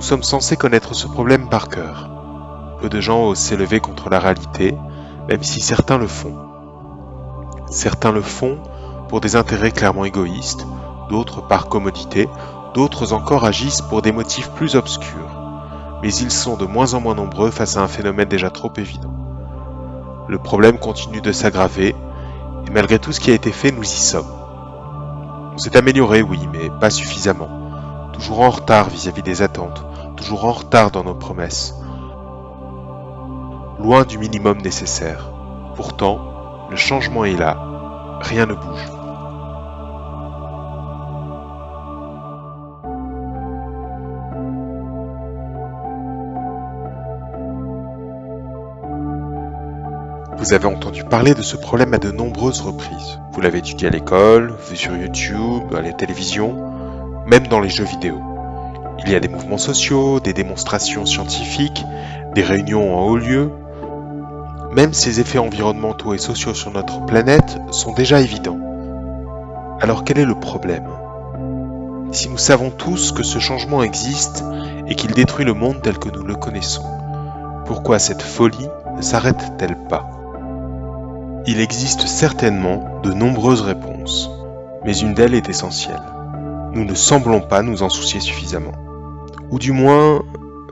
sommes censés connaître ce problème par cœur. Peu de gens osent s'élever contre la réalité, même si certains le font. Certains le font pour des intérêts clairement égoïstes, d'autres par commodité, d'autres encore agissent pour des motifs plus obscurs. Mais ils sont de moins en moins nombreux face à un phénomène déjà trop évident. Le problème continue de s'aggraver, et malgré tout ce qui a été fait, nous y sommes. On s'est amélioré, oui, mais pas suffisamment. Toujours en retard vis-à-vis des attentes, toujours en retard dans nos promesses. Loin du minimum nécessaire. Pourtant, le changement est là, rien ne bouge. Vous avez entendu parler de ce problème à de nombreuses reprises. Vous l'avez étudié à l'école, vu sur YouTube, à la télévision, même dans les jeux vidéo. Il y a des mouvements sociaux, des démonstrations scientifiques, des réunions en haut lieu. Même ces effets environnementaux et sociaux sur notre planète sont déjà évidents. Alors quel est le problème ? Si nous savons tous que ce changement existe et qu'il détruit le monde tel que nous le connaissons, pourquoi cette folie ne s'arrête-t-elle pas ? Il existe certainement de nombreuses réponses, mais une d'elles est essentielle. Nous ne semblons pas nous en soucier suffisamment. Ou du moins,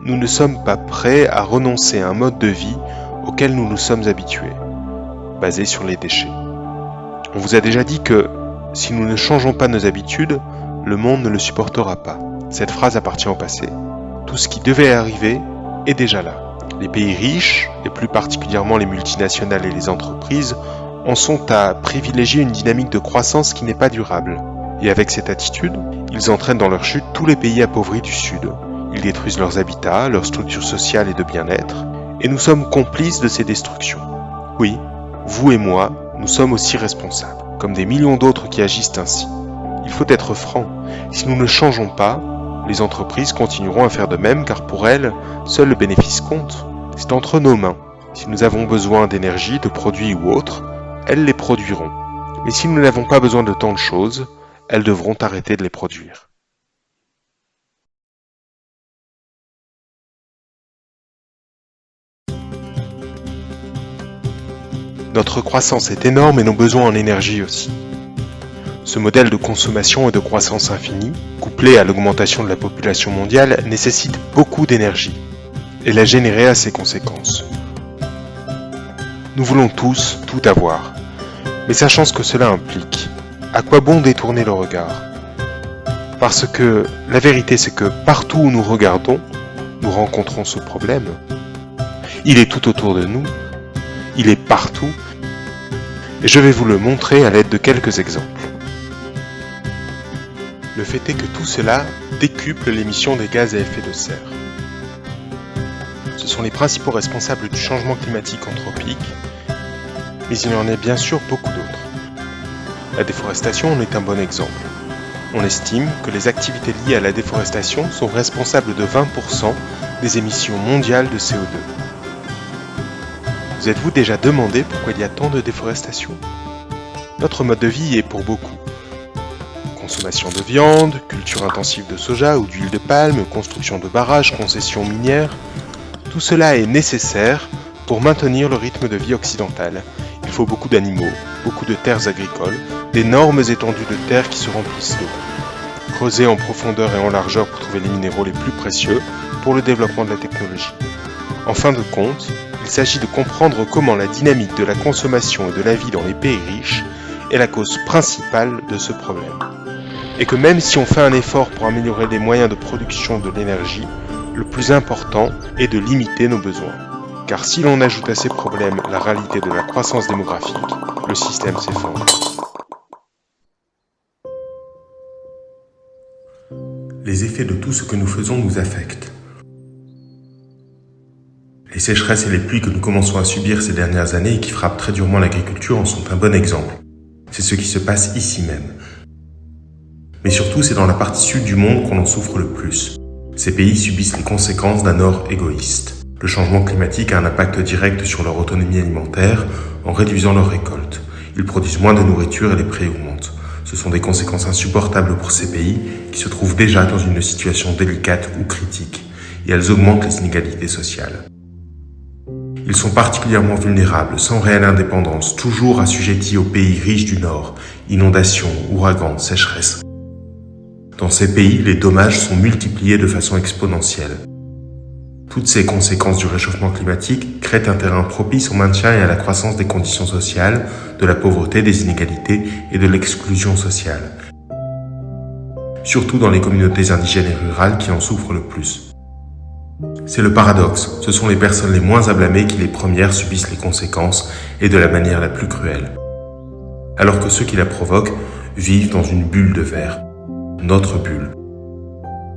nous ne sommes pas prêts à renoncer à un mode de vie auquel nous nous sommes habitués, basé sur les déchets. On vous a déjà dit que, si nous ne changeons pas nos habitudes, le monde ne le supportera pas. Cette phrase appartient au passé. Tout ce qui devait arriver est déjà là. Les pays riches, et plus particulièrement les multinationales et les entreprises, en sont à privilégier une dynamique de croissance qui n'est pas durable. Et avec cette attitude, ils entraînent dans leur chute tous les pays appauvris du Sud. Ils détruisent leurs habitats, leurs structures sociales et de bien-être, et nous sommes complices de ces destructions. Oui, vous et moi, nous sommes aussi responsables, comme des millions d'autres qui agissent ainsi. Il faut être franc, si nous ne changeons pas, les entreprises continueront à faire de même car pour elles, seul le bénéfice compte. C'est entre nos mains. Si nous avons besoin d'énergie, de produits ou autres, elles les produiront. Mais si nous n'avons pas besoin de tant de choses, elles devront arrêter de les produire. Notre croissance est énorme et nos besoins en énergie aussi. Ce modèle de consommation et de croissance infinie, couplé à l'augmentation de la population mondiale, nécessite beaucoup d'énergie et la générer a ses conséquences. Nous voulons tous tout avoir, mais sachant ce que cela implique, à quoi bon détourner le regard ? Parce que la vérité c'est que partout où nous regardons, nous rencontrons ce problème. Il est tout autour de nous, il est partout, et je vais vous le montrer à l'aide de quelques exemples. Le fait est que tout cela décuple l'émission des gaz à effet de serre. Ce sont les principaux responsables du changement climatique anthropique, mais il y en a bien sûr beaucoup d'autres. La déforestation en est un bon exemple. On estime que les activités liées à la déforestation sont responsables de 20% des émissions mondiales de CO2. Vous êtes-vous déjà demandé pourquoi il y a tant de déforestation ? Notre mode de vie est pour beaucoup. Consommation de viande, culture intensive de soja ou d'huile de palme, construction de barrages, concessions minières, tout cela est nécessaire pour maintenir le rythme de vie occidental. Il faut beaucoup d'animaux, beaucoup de terres agricoles, d'énormes étendues de terre qui se remplissent d'eau. Creuser en profondeur et en largeur pour trouver les minéraux les plus précieux pour le développement de la technologie. En fin de compte, il s'agit de comprendre comment la dynamique de la consommation et de la vie dans les pays riches est la cause principale de ce problème. Et que même si on fait un effort pour améliorer les moyens de production de l'énergie, le plus important est de limiter nos besoins. Car si l'on ajoute à ces problèmes la réalité de la croissance démographique, le système s'effondre. Les effets de tout ce que nous faisons nous affectent. Les sécheresses et les pluies que nous commençons à subir ces dernières années et qui frappent très durement l'agriculture en sont un bon exemple. C'est ce qui se passe ici même. Mais surtout, c'est dans la partie sud du monde qu'on en souffre le plus. Ces pays subissent les conséquences d'un Nord égoïste. Le changement climatique a un impact direct sur leur autonomie alimentaire en réduisant leurs récoltes. Ils produisent moins de nourriture et les prix augmentent. Ce sont des conséquences insupportables pour ces pays qui se trouvent déjà dans une situation délicate ou critique. et elles augmentent les inégalités sociales. Ils sont particulièrement vulnérables, sans réelle indépendance, toujours assujettis aux pays riches du Nord, inondations, ouragans, sécheresses. Dans ces pays, les dommages sont multipliés de façon exponentielle. Toutes ces conséquences du réchauffement climatique créent un terrain propice au maintien et à la croissance des conditions sociales, de la pauvreté, des inégalités et de l'exclusion sociale. Surtout dans les communautés indigènes et rurales qui en souffrent le plus. C'est le paradoxe, ce sont les personnes les moins à blâmer qui les premières subissent les conséquences et de la manière la plus cruelle. Alors que ceux qui la provoquent vivent dans une bulle de verre, notre bulle.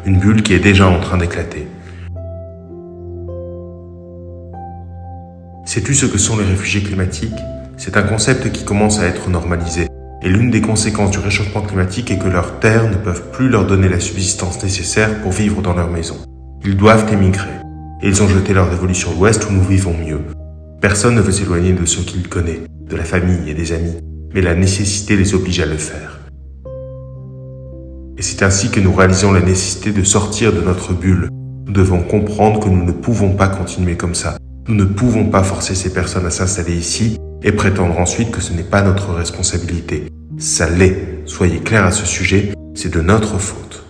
Une bulle qui est déjà en train d'éclater. Sais-tu ce que sont les réfugiés climatiques? C'est un concept qui commence à être normalisé. Et l'une des conséquences du réchauffement climatique est que leurs terres ne peuvent plus leur donner la subsistance nécessaire pour vivre dans leur maison. Ils doivent émigrer. Et ils ont jeté leur révolu sur l'Ouest où nous vivons mieux. Personne ne veut s'éloigner de ceux qu'il connaît, de la famille et des amis. Mais la nécessité les oblige à le faire. Et c'est ainsi que nous réalisons la nécessité de sortir de notre bulle. Nous devons comprendre que nous ne pouvons pas continuer comme ça. Nous ne pouvons pas forcer ces personnes à s'installer ici et prétendre ensuite que ce n'est pas notre responsabilité. Ça l'est. Soyez clairs à ce sujet, c'est de notre faute.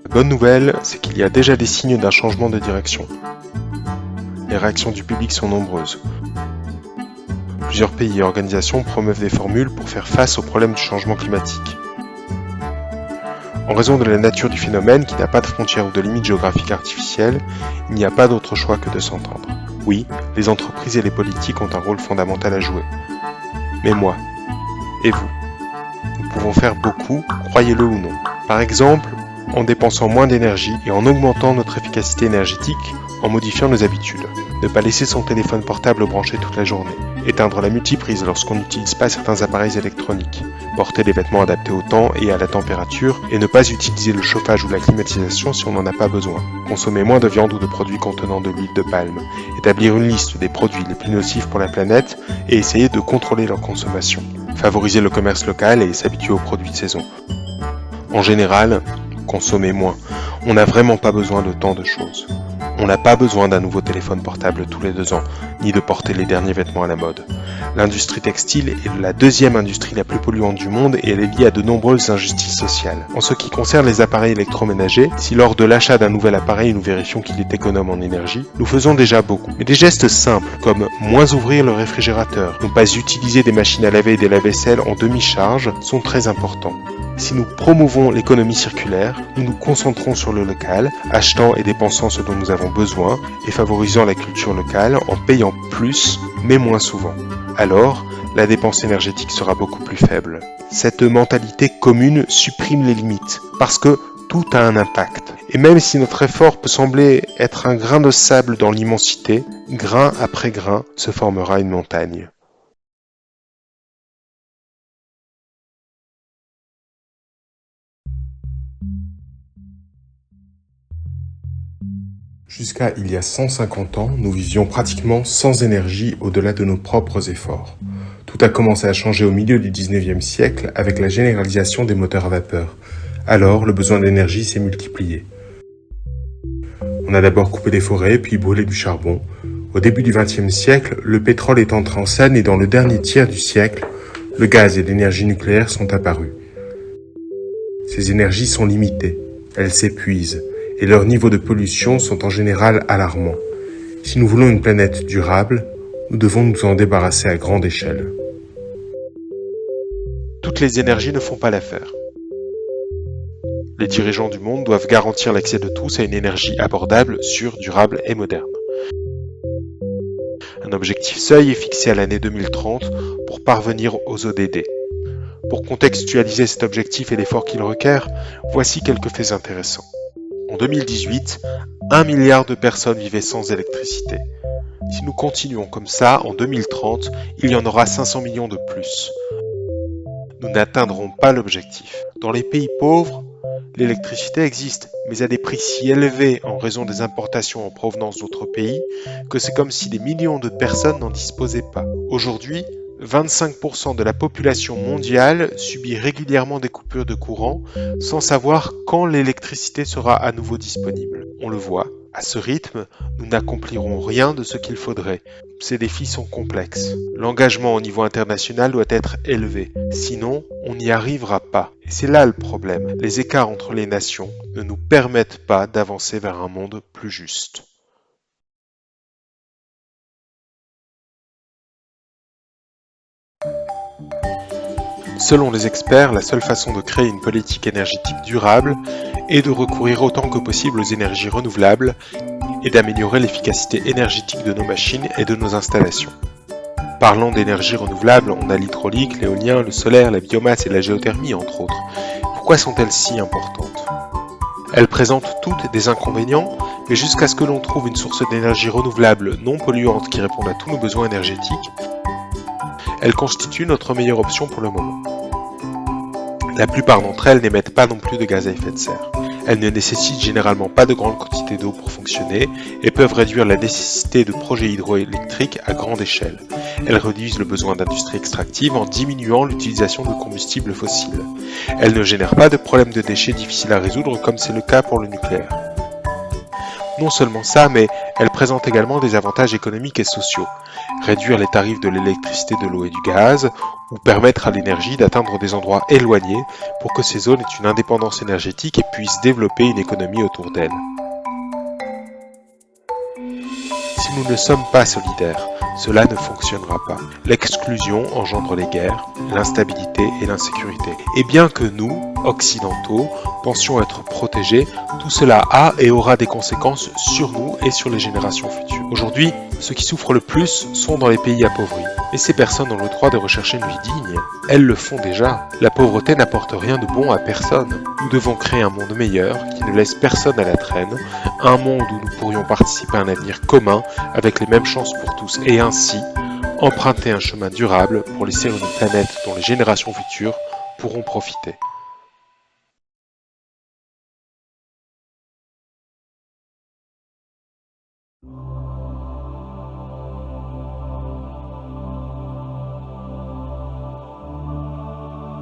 La bonne nouvelle, c'est qu'il y a déjà des signes d'un changement de direction. Les réactions du public sont nombreuses. Plusieurs pays et organisations promeuvent des formules pour faire face au problème du changement climatique. En raison de la nature du phénomène qui n'a pas de frontières ou de limites géographiques artificielles, il n'y a pas d'autre choix que de s'entendre. Oui, les entreprises et les politiques ont un rôle fondamental à jouer. Mais moi, et vous, nous pouvons faire beaucoup, croyez-le ou non. Par exemple, en dépensant moins d'énergie et en augmentant notre efficacité énergétique, en modifiant nos habitudes. Ne pas laisser son téléphone portable branché toute la journée. Éteindre la multiprise lorsqu'on n'utilise pas certains appareils électroniques. Porter des vêtements adaptés au temps et à la température et ne pas utiliser le chauffage ou la climatisation si on n'en a pas besoin. Consommer moins de viande ou de produits contenant de l'huile de palme. Établir une liste des produits les plus nocifs pour la planète et essayer de contrôler leur consommation. Favoriser le commerce local et s'habituer aux produits de saison. En général, consommer moins. On n'a vraiment pas besoin de tant de choses. On n'a pas besoin d'un nouveau téléphone portable tous les 2 ans, ni de porter les derniers vêtements à la mode. L'industrie textile est la deuxième industrie la plus polluante du monde et elle est liée à de nombreuses injustices sociales. En ce qui concerne les appareils électroménagers, si lors de l'achat d'un nouvel appareil nous vérifions qu'il est économe en énergie, nous faisons déjà beaucoup. Mais des gestes simples comme moins ouvrir le réfrigérateur, ne pas utiliser des machines à laver et des lave-vaisselle en demi-charge sont très importants. Si nous promouvons l'économie circulaire, nous nous concentrons sur le local, achetant et dépensant ce dont nous avons besoin et favorisant la culture locale en payant plus mais moins souvent. Alors, la dépense énergétique sera beaucoup plus faible. Cette mentalité commune supprime les limites parce que tout a un impact. Et même si notre effort peut sembler être un grain de sable dans l'immensité, grain après grain se formera une montagne. Jusqu'à il y a 150 ans, nous vivions pratiquement sans énergie au-delà de nos propres efforts. Tout a commencé à changer au milieu du 19e siècle avec la généralisation des moteurs à vapeur. Alors, le besoin d'énergie s'est multiplié. On a d'abord coupé des forêts, puis brûlé du charbon. Au début du 20e siècle, le pétrole est entré en scène et dans le dernier tiers du siècle, le gaz et l'énergie nucléaire sont apparus. Ces énergies sont limitées, elles s'épuisent. Et leurs niveaux de pollution sont en général alarmants. Si nous voulons une planète durable, nous devons nous en débarrasser à grande échelle. Toutes les énergies ne font pas l'affaire. Les dirigeants du monde doivent garantir l'accès de tous à une énergie abordable, sûre, durable et moderne. Un objectif seuil est fixé à l'année 2030 pour parvenir aux ODD. Pour contextualiser cet objectif et l'effort qu'il requiert, voici quelques faits intéressants. En 2018, 1 milliard de personnes vivaient sans électricité. Si nous continuons comme ça, en 2030, il y en aura 500 millions de plus. Nous n'atteindrons pas l'objectif. Dans les pays pauvres, L'électricité existe, mais à des prix si élevés en raison des importations en provenance d'autres pays que c'est comme si des millions de personnes n'en disposaient pas. Aujourd'hui, 25% de la population mondiale subit régulièrement des coupures de courant sans savoir quand l'électricité sera à nouveau disponible. On le voit, à ce rythme, nous n'accomplirons rien de ce qu'il faudrait. Ces défis sont complexes. L'engagement au niveau international doit être élevé, sinon on n'y arrivera pas. Et c'est là le problème. Les écarts entre les nations ne nous permettent pas d'avancer vers un monde plus juste. Selon les experts, la seule façon de créer une politique énergétique durable est de recourir autant que possible aux énergies renouvelables et d'améliorer l'efficacité énergétique de nos machines et de nos installations. Parlant d'énergie renouvelable, on a l'hydraulique, l'éolien, le solaire, la biomasse et la géothermie entre autres. Pourquoi sont-elles si importantes ? Elles présentent toutes des inconvénients, mais jusqu'à ce que l'on trouve une source d'énergie renouvelable non polluante qui réponde à tous nos besoins énergétiques, elles constituent notre meilleure option pour le moment. La plupart d'entre elles n'émettent pas non plus de gaz à effet de serre. Elles ne nécessitent généralement pas de grandes quantités d'eau pour fonctionner et peuvent réduire la nécessité de projets hydroélectriques à grande échelle. Elles réduisent le besoin d'industrie extractive en diminuant l'utilisation de combustibles fossiles. Elles ne génèrent pas de problèmes de déchets difficiles à résoudre comme c'est le cas pour le nucléaire. Non seulement ça, mais elles présentent également des avantages économiques et sociaux. Réduire les tarifs de l'électricité, de l'eau et du gaz, ou permettre à l'énergie d'atteindre des endroits éloignés pour que ces zones aient une indépendance énergétique et puissent développer une économie autour d'elles. Si nous ne sommes pas solidaires, cela ne fonctionnera pas. L'exclusion engendre les guerres, l'instabilité et l'insécurité. Et bien que nous, occidentaux, pensions être protégés, tout cela a et aura des conséquences sur nous et sur les générations futures. Aujourd'hui, ceux qui souffrent le plus sont dans les pays appauvris. Et ces personnes ont le droit de rechercher une vie digne. Elles le font déjà. La pauvreté n'apporte rien de bon à personne. Nous devons créer un monde meilleur qui ne laisse personne à la traîne, un monde où nous pourrions participer à un avenir commun avec les mêmes chances pour tous et ainsi emprunter un chemin durable pour laisser une planète dont les générations futures pourront profiter.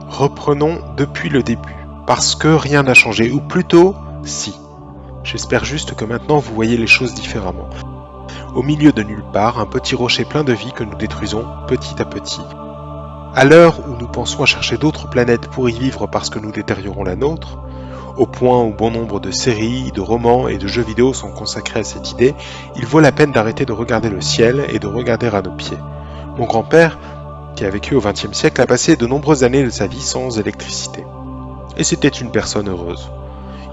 Reprenons depuis le début, parce que rien n'a changé, ou plutôt, si. J'espère juste que maintenant vous voyez les choses différemment. Au milieu de nulle part, un petit rocher plein de vie que nous détruisons petit à petit. À l'heure où nous pensons à chercher d'autres planètes pour y vivre parce que nous détériorons la nôtre, au point où bon nombre de séries, de romans et de jeux vidéo sont consacrés à cette idée, il vaut la peine d'arrêter de regarder le ciel et de regarder à nos pieds. Mon grand-père, qui a vécu au XXe siècle, a passé de nombreuses années de sa vie sans électricité. Et c'était une personne heureuse.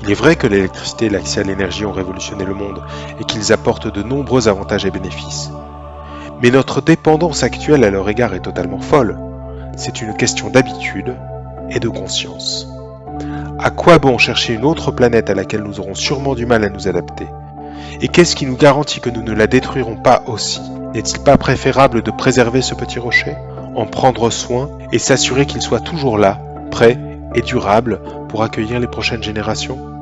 Il est vrai que l'électricité et l'accès à l'énergie ont révolutionné le monde et qu'ils apportent de nombreux avantages et bénéfices. Mais notre dépendance actuelle à leur égard est totalement folle. C'est une question d'habitude et de conscience. À quoi bon chercher une autre planète à laquelle nous aurons sûrement du mal à nous adapter ? Et qu'est-ce qui nous garantit que nous ne la détruirons pas aussi ? N'est-il pas préférable de préserver ce petit rocher ? En prendre soin et s'assurer qu'il soit toujours là, prêt et durable pour accueillir les prochaines générations ?